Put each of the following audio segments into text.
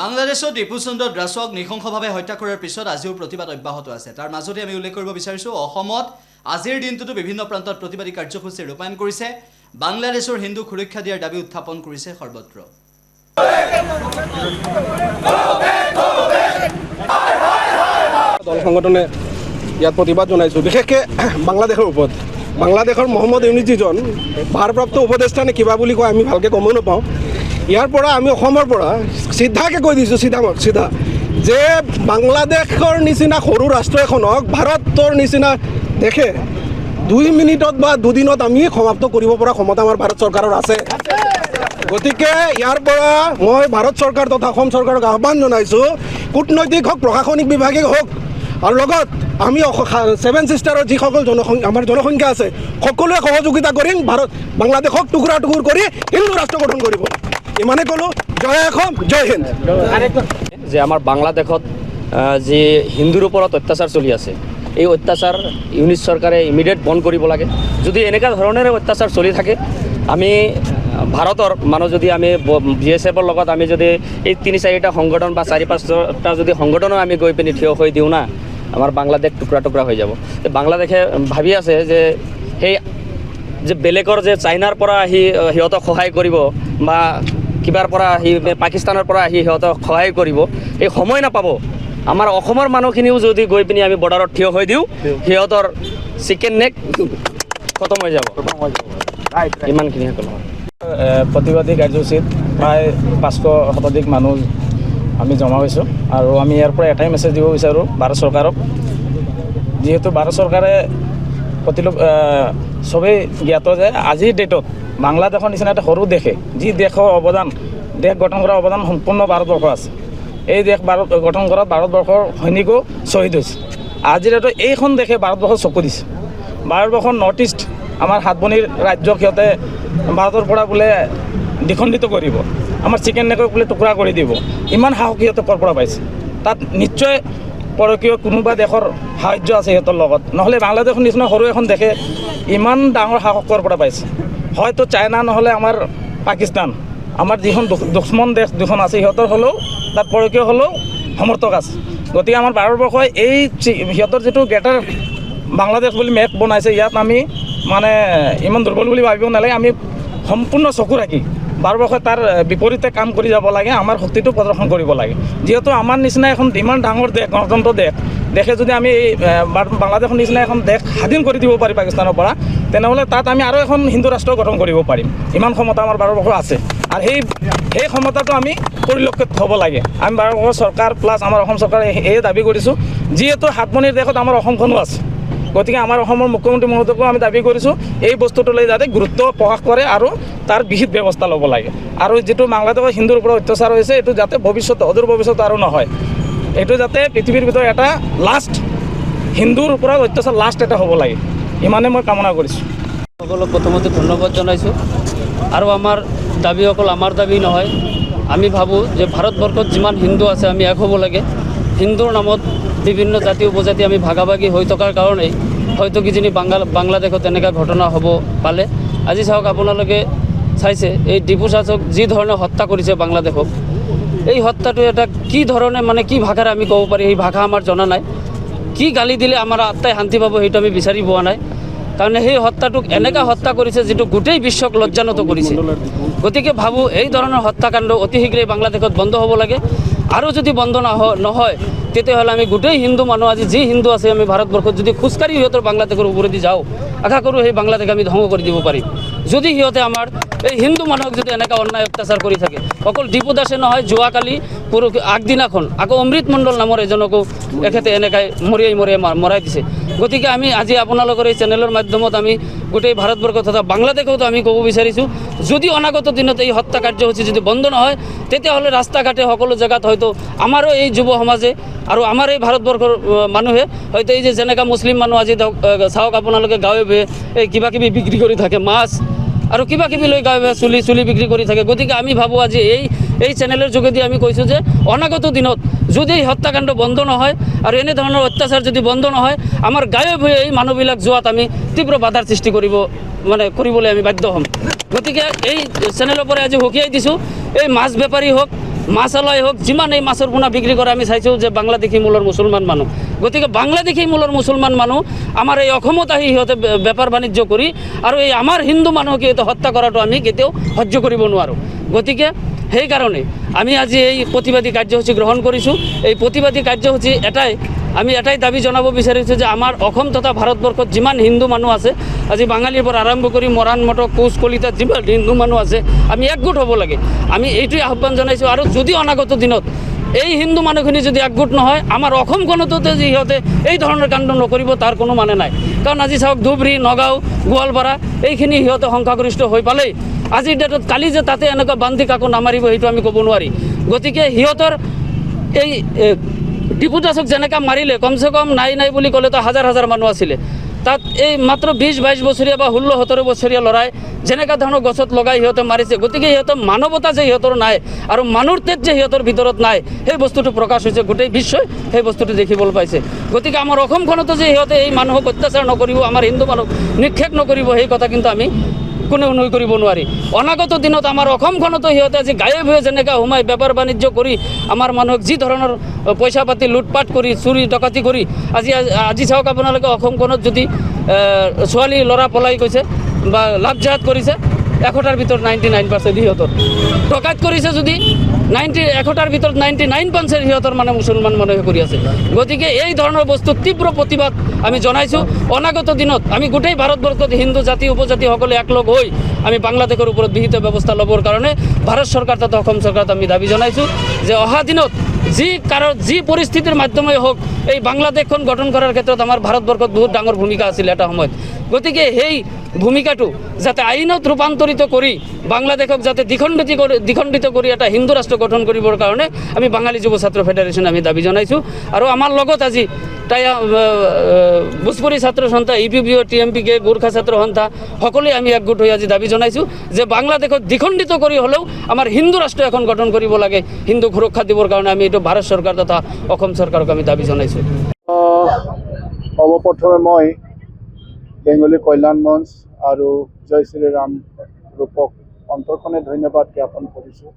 বাংলাদেশত দীপুচন্দ্ৰ দাসক নৃশংসভাৱে হত্যা কৰাৰ পিছত আজিও প্ৰতিবাদ অব্যাহত আছে। তাৰ মাজতে আমি উল্লেখ কৰিব বিচাৰিছোঁ অসমত আজিৰ দিনটোতো বিভিন্ন প্ৰান্তত প্ৰতিবাদী কাৰ্যসূচী ৰূপায়ণ কৰিছে। বাংলাদেশৰ হিন্দু সুৰক্ষা দিয়াৰ দাবী উত্থাপন কৰিছে সৰ্বত্ৰ। দল সংগঠনে ইয়াত প্ৰতিবাদ জনাইছোঁ বিশেষকৈ বাংলাদেশৰ ওপৰত। বাংলাদেশৰ মহম্মদ ইউনুছ যিজন ভাৰপ্ৰাপ্ত উপদেষ্টা নে কিবা বুলি কয় আমি ভালকৈ গমো নাপাওঁ। ইয়াৰ পৰা আমি অসমৰ পৰা চিধাকৈ কৈ দিছোঁ চিধা যে বাংলাদেশৰ নিচিনা সৰু ৰাষ্ট্ৰ এখনক ভাৰতৰ নিচিনা দেশে 2 মিনিটত বা 2 দিনত আমি সমাপ্ত কৰিব পৰা ক্ষমতা আমাৰ ভাৰত চৰকাৰৰ আছে। গতিকে ইয়াৰ পৰা মই ভাৰত চৰকাৰ তথা অসম চৰকাৰক আহ্বান জনাইছোঁ, কূটনৈতিক হওক প্ৰশাসনিক বিভাগে হওক আৰু লগত আমি 7 ছিষ্টাৰৰ যিসকল আমাৰ জনসংখ্যা আছে সকলোৱে সহযোগিতা কৰিম বাংলাদেশক টুকুৰা টুকুৰ কৰি হিন্দু ৰাষ্ট্ৰ গঠন কৰিব। ইমানে ক'লোঁ। জয় অসম, জয় হিন্দ। যে আমাৰ বাংলাদেশত যি হিন্দুৰ ওপৰত অত্যাচাৰ চলি আছে, এই অত্যাচাৰ ইউনিট চৰকাৰে ইমিডিয়েট বন্ধ কৰিব লাগে। যদি এনেকুৱা ধৰণেৰে অত্যাচাৰ চলি থাকে, আমি ভাৰতৰ মানুহ যদি আমি BSFৰ লগত আমি যদি এই 3-4টা সংগঠন বা 4-5টা যদি সংগঠনো আমি গৈ পিনি থিয় হৈ দিওঁ না, আমাৰ বাংলাদেশ টুকুৰা টুকুৰা হৈ যাব। বাংলাদেশে ভাবি আছে যে সেই যে বেলেগৰ যে চাইনাৰ পৰা আহি সিহঁতক সহায় কৰিব বা কিবাৰ পৰা আহি পাকিস্তানৰ পৰা আহি সিহঁতক সহায় কৰিব, এই সময় নাপাব। আমাৰ অসমৰ মানুহখিনিও যদি গৈ পিনি আমি বৰ্ডাৰত থিয় হৈ দিওঁ, সিহঁতৰ চিকেন নেক খতম হৈ যাব। ইমানখিনি সকলো প্ৰতিবাদী কাৰ্যসূচীত প্ৰায় 500 শতাধিক মানুহ আমি জমা হৈছোঁ আৰু আমি ইয়াৰ পৰা এটাই মেছেজ দিব বিচাৰোঁ ভাৰত চৰকাৰক। যিহেতু ভাৰত চৰকাৰে চবেই জ্ঞাত যে আজিৰ ডেটত বাংলাদেশৰ নিচিনা এটা সৰু দেশে যি দেশ গঠন কৰাৰ অৱদান সম্পূৰ্ণ ভাৰতবৰ্ষ আছে। এই দেশ গঠন কৰাত ভাৰতবৰ্ষৰ সৈনিকো শ্বহীদ হৈছে। আজিৰ ডেটত এইখন দেশে ভাৰতবৰ্ষৰ চকু দিছে। ভাৰতবৰ্ষৰ নৰ্থ ইষ্ট আমাৰ হাতবনিৰ ৰাজ্যক সিহঁতে ভাৰতৰ পৰা বোলে দ্বিখণ্ডিত কৰিব, আমাৰ চিকেন নেকক বোলে টুকুৰা কৰি দিব। ইমান সাহস সিহঁতে ক'ৰ পৰা পাইছে? তাত নিশ্চয় পৰকীয় কোনোবা দেশৰ সাহায্য আছে সিহঁতৰ লগত, নহ'লে বাংলাদেশৰ নিচিনা সৰু এখন দেশে ইমান ডাঙৰ সাহস ক'ৰ পৰা পাইছে? হয়তো চাইনা নহ'লে আমাৰ পাকিস্তান, আমাৰ যিখন দুশ্মন দেশ দুখন আছে সিহঁতৰ হ'লেও তাত পৰকীয় হ'লেও সমৰ্থক আছে। গতিকে আমাৰ ভাৰতবৰ্ষই এই সিহঁতৰ যিটো গ্ৰেটাৰ বাংলাদেশ বুলি মেপ বনাইছে, ইয়াত আমি মানে ইমান দুৰ্বল বুলি ভাবিব নালাগে। আমি সম্পূৰ্ণ চকু ৰাখি ভাৰতবৰ্ষই তাৰ বিপৰীতে কাম কৰি যাব লাগে, আমাৰ শক্তিটো প্ৰদৰ্শন কৰিব লাগে। যিহেতু আমাৰ নিচিনা এখন ইমান ডাঙৰ দেশ, গণতন্ত্ৰ দেশে যদি আমি বাংলাদেশৰ নিচিনা এখন দেশ স্বাধীন কৰি দিব পাৰি পাকিস্তানৰ পৰা, তেনেহ'লে তাত আমি আৰু এখন হিন্দু ৰাষ্ট্ৰ গঠন কৰিব পাৰিম। ইমান ক্ষমতা আমাৰ ভাৰতবৰ্ষ আছে আৰু সেই ক্ষমতাটো আমি পৰিলক্ষিত হ'ব লাগে। আমি ভাৰতবৰ্ষৰ চৰকাৰ প্লাছ আমাৰ অসম চৰকাৰে এই দাবী কৰিছোঁ, যিহেতু হাতমনিৰ দেশত আমাৰ অসমখনো আছে। গতিকে আমাৰ অসমৰ মুখ্যমন্ত্ৰী মহোদয়কো আমি দাবী কৰিছোঁ এই বস্তুটোলৈ যাতে গুৰুত্ব প্ৰকাশ কৰে আৰু তাৰ বিহিত ব্যৱস্থা ল'ব লাগে। আৰু যিটো বাংলাদেশৰ হিন্দুৰ ওপৰত অত্যাচাৰ হৈছে, এইটো যাতে অদূৰ ভৱিষ্যত আৰু নহয়। এইটো যাতে পৃথিৱীৰ ভিতৰত এটা হিন্দুৰ ওপৰত অত্যাচাৰ এটা হ'ব লাগে। ইমানে মই কামনা কৰিছোঁ। সকলো প্ৰথমতে ধন্যবাদ জনাইছোঁ। আৰু আমাৰ দাবী অকল আমাৰ দাবী নহয়, আমি ভাবোঁ যে ভাৰতবৰ্ষত যিমান হিন্দু আছে আমি এক হ'ব লাগে। হিন্দুৰ নামত বিভিন্ন জাতি উপজাতি আমি ভাগাভাগি হৈ থকাৰ কাৰণেই হয়তো কিজানি বাংলাদেশত এনেকুৱা ঘটনা হ'ব পালে। আজি চাওক, আপোনালোকে চাইছে এই ডিপু চাচক যি ধৰণে হত্যা কৰিছে বাংলাদেশক, এই হত্যাটো এটা কি ধৰণে মানে কি ভাষাৰে আমি ক'ব পাৰি, সেই ভাষা আমাৰ জনা নাই। কি গালি দিলে আমাৰ আত্মাই শান্তি পাব সেইটো আমি বিচাৰি পোৱা নাই। কাৰণ সেই হত্যাটোক এনেকুৱা হত্যা কৰিছে যিটো গোটেই বিশ্বক লজ্জানত কৰিছে। গতিকে ভাবোঁ এই ধৰণৰ হত্যাকাণ্ড অতি শীঘ্ৰেই বাংলাদেশত বন্ধ হ'ব লাগে। আৰু যদি বন্ধ নহয় তেতিয়াহ'লে আমি গোটেই হিন্দু মানুহ, আজি যি হিন্দু আছে আমি ভাৰতবৰ্ষত যদি খোজকাঢ়ি সিহঁতৰ বাংলাদেশৰ ওপৰেদি যাওঁ, আশা কৰোঁ সেই বাংলাদেশ আমি ধ্বংস কৰি দিব পাৰিম। যদি সিহঁতে আমাৰ এই হিন্দু মানুহক যদি এনেকুৱা অন্যায় অত্যাচাৰ কৰি থাকে, অকল ডিপু দাসে নহয়, যোৱাকালি আগদিনাখন আকৌ অমৃত মণ্ডল নামৰ এজনকো এখেতে এনেকৈ মৰাই দিছে। গতিকে আমি আজি আপোনালোকৰ এই চেনেলৰ মাধ্যমত আমি গোটেই ভাৰতবৰ্ষ তথা বাংলাদেশতো আমি ক'ব বিচাৰিছোঁ, যদি অনাগত দিনত এই হত্যা কাৰ্যসূচী যদি বন্ধ নহয়, তেতিয়াহ'লে ৰাস্তা ঘাটে সকলো জেগাত হয়তো আমাৰো এই যুৱ সমাজে আৰু আমাৰ এই ভাৰতবৰ্ষৰ মানুহে হয়তো এই যে যেনেকুৱা মুছলিম মানুহ আজি চাওক আপোনালোকে গাঁৱে ভূঞে এই কিবাকিবি বিক্ৰী কৰি থাকে, মাছ আৰু কিবাকিবি লৈ গাঁৱে ভূঞে চুলি বিক্ৰী কৰি থাকে। গতিকে আমি ভাবোঁ আজি এই চেনেলৰ যোগেদি আমি কৈছোঁ যে অনাগত দিনত যদি এই হত্যাকাণ্ড বন্ধ নহয় আৰু এনেধৰণৰ অত্যাচাৰ যদি বন্ধ নহয়, আমাৰ গাঁৱে ভূঞে এই মানুহবিলাক যোৱাত আমি তীব্ৰ বাধাৰ সৃষ্টি কৰিবলৈ আমি বাধ্য হ'ম। গতিকে এই চেনেলৰ পৰা আজি সকীয়াই দিছোঁ, এই মাছ বেপাৰী হওক মাছালয় হোক যিমান এই মাছৰ পোনা বিক্ৰী কৰে আমি চাইছোঁ যে বাংলাদেশী মূলৰ মুছলমান মানুহ। গতিকে বাংলাদেশী মূলৰ মুছলমান মানুহ আমাৰ এই অসমত আহি সিহঁতে বেপাৰ বাণিজ্য কৰি আৰু এই আমাৰ হিন্দু মানুহক সিহঁতে হত্যা কৰাটো আমি কেতিয়াও সহ্য কৰিব নোৱাৰোঁ। গতিকে সেইকাৰণে আমি আজি এই প্ৰতিবাদী কাৰ্যসূচী গ্ৰহণ কৰিছোঁ। এই প্ৰতিবাদী কাৰ্যসূচী আমি এটাই দাবী জনাব বিচাৰিছোঁ যে আমাৰ অসম তথা ভাৰতবৰ্ষত যিমান হিন্দু মানুহ আছে, আজি বাঙালীৰ পৰা আৰম্ভ কৰি মৰাণ মটক কোচ কলিতাত যিমান হিন্দু মানুহ আছে আমি একগোট হ'ব লাগে। আমি এইটোৱে আহ্বান জনাইছোঁ। আৰু যদি অনাগত দিনত এই হিন্দু মানুহখিনি যদি একগোট নহয়, আমাৰ অসমখনতো যে সিহঁতে এই ধৰণৰ কাণ্ড নকৰিব তাৰ কোনো মানে নাই। কাৰণ আজি চাওক ধুবুৰী, নগাঁও, গোৱালপাৰা এইখিনি সিহঁতে সংখ্যাগৰিষ্ঠ হৈ পালেই আজিৰ ডেটত কালি যে তাতে এনেকুৱা বান্ধি কাকো নামাৰিব সেইটো আমি ক'ব নোৱাৰি। গতিকে সিহঁতৰ এই ডিপু দাসক যেনেকৈ মাৰিলে কমচে কম নাই বুলি ক'লেতো হাজাৰ হাজাৰ মানুহ আছিলে। তাত এই মাত্ৰ 20-22 বছৰীয়া বা 16-17 বছৰীয়া ল'ৰাই যেনেকুৱা ধৰণৰ গছত লগাই সিহঁতে মাৰিছে। গতিকে সিহঁতৰ মানৱতা যে সিহঁতৰ নাই আৰু মানুহৰ তেজ যে সিহঁতৰ ভিতৰত নাই সেই বস্তুটো প্ৰকাশ হৈছে, গোটেই বিশ্বই সেই বস্তুটো দেখিবলৈ পাইছে। গতিকে আমাৰ অসমখনতো যে সিহঁতে এই মানুহক অত্যাচাৰ নকৰিব, আমাৰ হিন্দু মানুহক নিক্ষেপ নকৰিব সেই কথা কিন্তু আমি কোনেও নুই কৰিব নোৱাৰি। অনাগত দিনত আমাৰ অসমখনতো সিহঁতে আজি গায়ব হৈ যেনেকৈ সোমাই বেপাৰ বাণিজ্য কৰি আমাৰ মানুহক যি ধৰণৰ পইচা পাতি লুটপাট কৰি চুৰি ডকাতি কৰি আজি চাওক আপোনালোকে অসমখনত যদি ছোৱালী ল'ৰা পলাই গৈছে বা লাভ জাহাত কৰিছে 100টাৰ ভিতৰত 99% সিহঁতৰ। ডকাইত কৰিছে যদি 100টাৰ ভিতৰত 99% সিহঁতৰ মানে মুছলমান মানুহে কৰি আছে। গতিকে এই ধৰণৰ বস্তুৰ তীব্ৰ প্ৰতিবাদ আমি জনাইছোঁ। অনাগত দিনত আমি গোটেই ভাৰতবৰ্ষত হিন্দু জাতি উপজাতি সকলে একলগ হৈ আমি বাংলাদেশৰ ওপৰত বিহিত ব্যৱস্থা ল'বৰ কাৰণে ভাৰত চৰকাৰ তথা অসম চৰকাৰত আমি দাবী জনাইছোঁ যে অহা দিনত যি পৰিস্থিতিৰ মাধ্যমেই হওক এই বাংলাদেশখন গঠন কৰাৰ ক্ষেত্ৰত আমাৰ ভাৰতবৰ্ষত বহুত ডাঙৰ ভূমিকা আছিল এটা সময়ত। গতিকে সেই ভূমিকাটো যাতে আইনত ৰূপান্তৰিত কৰি বাংলাদেশক যাতে দ্বিখণ্ডিত কৰি এটা হিন্দু ৰাষ্ট্ৰ গঠন কৰিবৰ কাৰণে আমি বাঙালী যুৱ ছাত্ৰ ফেডাৰেশ্যন আমি দাবী জনাইছোঁ। আৰু আমাৰ লগত আজি ভোজপুৰী ছাত্ৰ সন্থা, ইপিপিঅ, TMPK, গোৰ্খা ছাত্ৰ সন্থা সকলোৱে আমি একগোট হৈ আজি দাবী জনাইছোঁ যে বাংলাদেশক দ্বিখণ্ডিত কৰি হ'লেও আমাৰ হিন্দু ৰাষ্ট্ৰ এখন গঠন কৰিব লাগে। হিন্দু সুৰক্ষা দিবৰ কাৰণে আমি এইটো ভাৰত চৰকাৰ তথা অসম চৰকাৰক আমি দাবী জনাইছোঁ। সৰ্বপ্ৰথমে মই বেংগলী কল্যাণ মঞ্চ আৰু জয় শ্ৰীৰাম ৰূপক অন্তৰখনে ধন্যবাদ জ্ঞাপন কৰিছোঁ।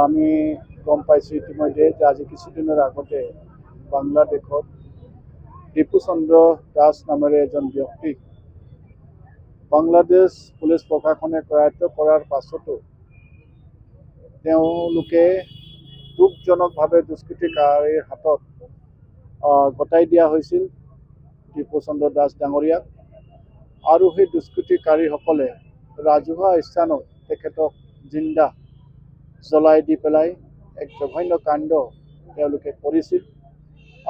আমি গম পাইছোঁ ইতিমধ্যে যে আজি কিছুদিনৰ আগতে বাংলাদেশত ডিপুচন্দ্ৰ দাস নামেৰে এজন ব্যক্তিক বাংলাদেশ পুলিচ প্ৰশাসনে কৰায়ত্ব কৰাৰ পাছতো তেওঁলোকে দুখজনকভাৱে দুষ্কৃতিকাৰীৰ হাতত গতাই দিয়া হৈছিল ডিপুচন্দ্ৰ দাস ডাঙৰীয়াক। আৰু সেই দুষ্কৃতিকাৰীসকলে ৰাজহুৱা স্থানত তেখেতক জিন্দা জ্বলাই দি পেলাই এক জঘন্য কাণ্ড তেওঁলোকে কৰিছিল।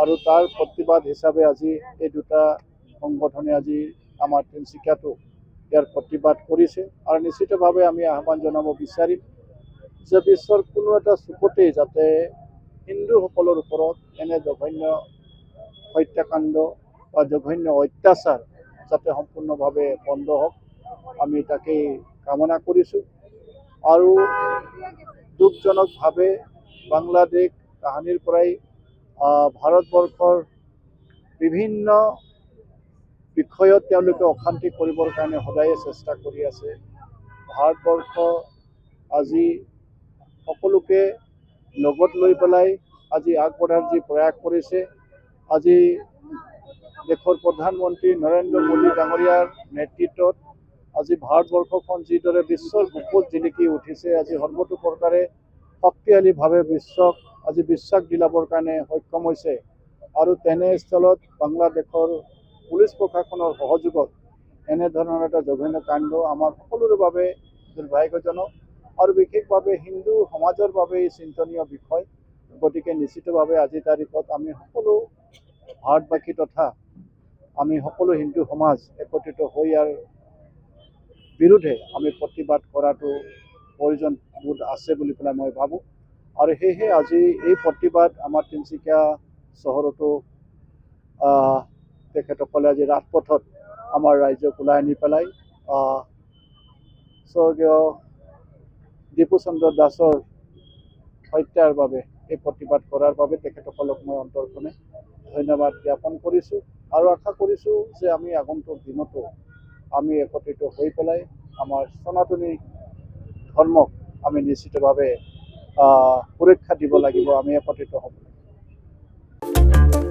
আৰু তাৰ প্ৰতিবাদ হিচাপে আজি এই দুটা সংগঠনে আজি আমাৰ তিনিচুকীয়াতো ইয়াৰ প্ৰতিবাদ কৰিছে। আৰু নিশ্চিতভাৱে আমি আহ্বান জনাব বিচাৰিম যে বিশ্বৰ কোনো এটা চুকতেই যাতে হিন্দুসকলৰ ওপৰত এনে জঘন্য হত্যাকাণ্ড বা জঘন্য অত্যাচাৰ যাতে সম্পূৰ্ণভাৱে বন্ধ হওক, আমি তাকেই কামনা কৰিছোঁ। আৰু দুখজনকভাৱে বাংলাদেশ তাহানিৰ পৰাই ভাৰতবৰ্ষৰ বিভিন্ন বিষয়ত তেওঁলোকে অশান্তি কৰিবৰ কাৰণে সদায়ে চেষ্টা কৰি আছে। ভাৰতবৰ্ষ আজি সকলোকে লগত লৈ পেলাই আজি আগবঢ়াৰ যি প্ৰয়াস কৰিছে, আজি দেশৰ প্ৰধানমন্ত্ৰী নৰেন্দ্ৰ মোদী ডাঙৰীয়াৰ নেতৃত্বত আজি ভাৰতবৰ্ষখন যিদৰে বিশ্বৰ বুকুত জিলিকি উঠিছে, আজি সৰ্বতো প্ৰকাৰে শক্তিশালীভাৱে বিশ্বক আজি বিশ্বাস দিলাবৰ কাৰণে সক্ষম হৈছে। আৰু তেনেস্থলত বাংলাদেশৰ পুলিচ প্ৰশাসনৰ সহযোগত এনেধৰণৰ এটা জঘন্য কাণ্ড আমাৰ সকলোৰে বাবে দুৰ্ভাগ্যজনক আৰু বিশেষভাৱে হিন্দু সমাজৰ বাবে চিন্তনীয় বিষয়। গতিকে নিশ্চিতভাৱে আজিৰ তাৰিখত আমি সকলো ভাৰতবাসী তথা আমি সকলো হিন্দু সমাজ একত্ৰিত হৈ ইয়াৰ বিৰুদ্ধে আমি প্ৰতিবাদ কৰাটো প্ৰয়োজন বোধ আছে বুলি পেলাই মই ভাবোঁ। আৰু সেয়েহে আজি এই প্ৰতিবাদ আমাৰ তিনিচুকীয়া চহৰতো তেখেতসকলে আজি ৰাজপথত আমাৰ ৰাইজক ওলাই আনি পেলাই স্বৰ্গীয় ডিপুচন্দ্ৰ দাসৰ হত্যাৰ বাবে এই প্ৰতিবাদ কৰাৰ বাবে তেখেতসকলক মই অন্তৰখনে ধন্যবাদ জ্ঞাপন কৰিছোঁ। আৰু আশা কৰিছোঁ যে আমি আগন্তুক দিনতো আমি একত্ৰিত হৈ পেলাই আমাৰ সনাতনী ধৰ্মক আমি নিশ্চিতভাৱে সুৰক্ষা দিব লাগিব, আমি একত্ৰিত হ'ব লাগিব।